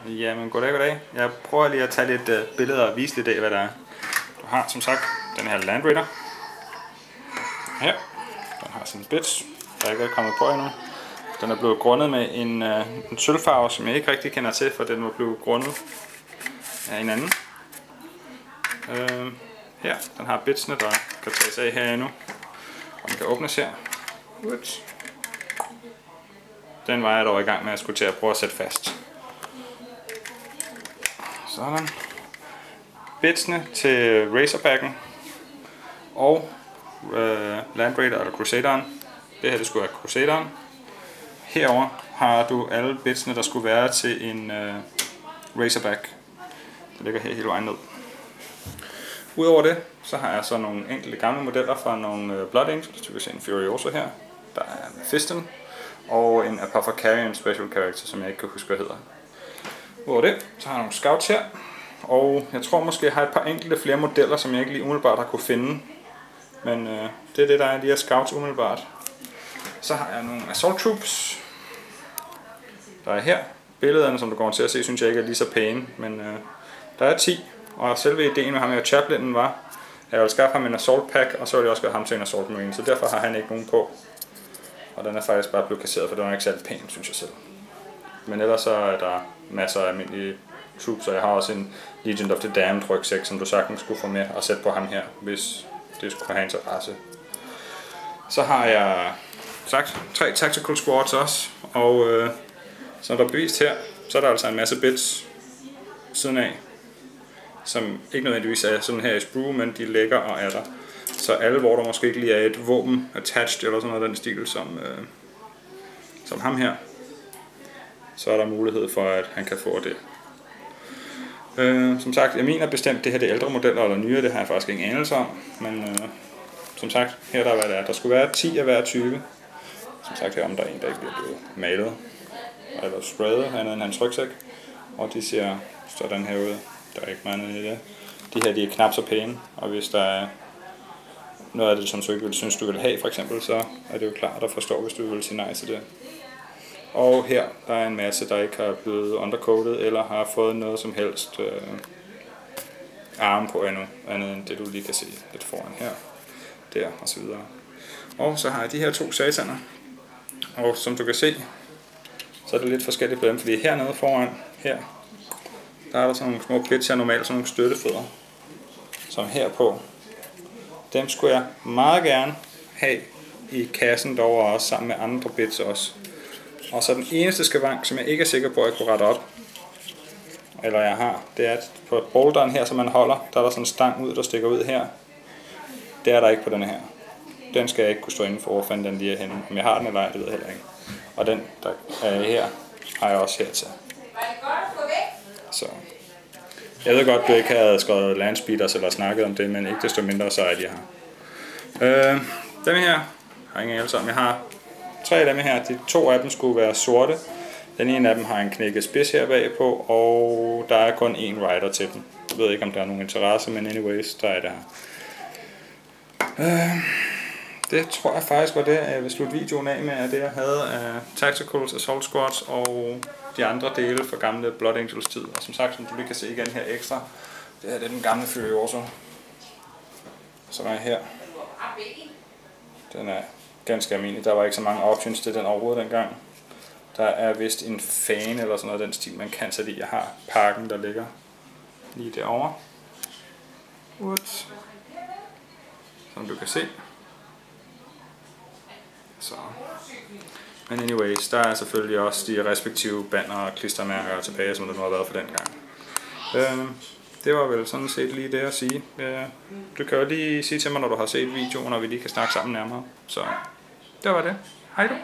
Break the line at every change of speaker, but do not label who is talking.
Jamen goddag. Jeg prøver lige at tage lidt billeder og vise lidt af hvad der er. Du har som sagt den her Land Raider. Her. Den har sådan en bits, der ikke er kommet på endnu. Den er blevet grundet med en sølvfarve, som jeg ikke rigtig kender til, for den var blevet grundet af en anden. Her, den har bitsene, der kan tages af her endnu. Og den kan åbnes her. Den var jeg dog i gang med at skulle til at prøve at sætte fast. Sådan. Bitsene til Razorbacken og Land Raider eller Crusaderen. Det her det skulle være Crusaderen. Herover har du alle bitsene, der skulle være til en Razorback. Det ligger her hele vejen ned. Udover det, så har jeg så nogle enkelte gamle modeller fra nogle Blood Angels. Du kan se en Furiosa her. Der er Mephiston. Og en Apothecarian Special Character, som jeg ikke kan huske, hvad hedder. Udover det, så har jeg nogle Scouts her. Og jeg tror måske, jeg har et par enkelte flere modeller, som jeg ikke lige umiddelbart har kunne finde. Men det er det, der er de her Scouts umiddelbart. Så har jeg nogle Assault Troops. Der er her. Billederne, som du kommer til at se, synes jeg ikke er lige så pæne. Men der er 10. Og selve ideen med ham her Chaplainen var, at jeg ville skaffe ham en Assault Pack, og så ville jeg også gøre ham til en Assault Marine. Så derfor har han ikke nogen på. Og den er faktisk bare blevet kasseret, for den er ikke særlig pæn, synes jeg selv. Men ellers så er der masser af almindelige troops, og jeg har også en Legion of the Damned rygsæk, som du sagtens skulle få med og sætte på ham her, hvis det skulle have interesse. Så har jeg sagt 3 Tactical Squads også, og som der er bevist her, så er der altså en masse bits siden af, som ikke nødvendigvis er sådan her i sprue, men de ligger og er der. Så alle, hvor der måske ikke lige er et våben attached eller sådan noget af den stil, som ham her, så er der mulighed for, at han kan få det. Som sagt, jeg mener bestemt, det her det er ældre modeller eller nye, det har jeg faktisk ingen anelse om. Men som sagt, her er der hvad det er. Der skulle være 10 af hver type. Som sagt, her om der er en, der ikke bliver blevet malet eller sprayet, andet end hans rygsæk. Og de ser sådan her ud. Der er ikke meget andet i det. De her de er knap så pæne, og hvis der er noget af det, som du ikke synes, du vil have, for eksempel, så er det jo klart at forstå, hvis du vil sige nej til det. Og her, der er en masse, der ikke har blevet undercoated, eller har fået noget som helst arme på endnu, andet end det, du lige kan se lidt foran her, der og så videre. Og så har jeg de her 2 sataner, og som du kan se, så er det lidt forskelligt på dem, fordi hernede foran, her, der er der sådan nogle små bits her, normalt sådan nogle støttefødder, som herpå. Dem skulle jeg meget gerne have i kassen dog også, sammen med andre bits også. Og så den eneste skavank, som jeg ikke er sikker på, at jeg kunne rette op, eller jeg har, det er at på boulderen her, som man holder, der er der sådan en stang ud, der stikker ud her. Det er der ikke på denne her. Den skal jeg ikke kunne stå inden for, hvor fanden den lige er henne. Om jeg har den eller ej, det ved jeg heller ikke. Og den, der er her, har jeg også her til. Så jeg ved godt, du ikke havde skrevet Landspeeders eller snakket om det, men ikke desto mindre, så er de her. Dem her har jeg ingen anelse om. Jeg har 3 af dem her. De 2 af dem skulle være sorte. Den ene af dem har en knækket spids her bagpå, og der er kun én rider til dem. Jeg ved ikke, om der er nogen interesse, men anyways, der er det her. Det tror jeg faktisk var det, jeg vil slutte videoen af med, at det jeg havde af Tacticals, Assault Squads og de andre dele fra gamle Blood Angels tid. Og som sagt, som du lige kan se igen her ekstra, det her det er den gamle Furiosa, som er her. Den er ganske almindelig. Der var ikke så mange options til den overhovedet dengang. Der er vist en fan eller sådan noget den stil, man kan sætte i. Jeg har pakken, der ligger lige derovre. Som du kan se. Så. Men anyways, der er selvfølgelig også de respektive banner og klistermærker tilbage, som der nu har været for den gang. Det var vel sådan set lige det at sige. Du kan jo lige sige til mig, når du har set videoen, og vi lige kan snakke sammen nærmere. Så det var det. Hej du.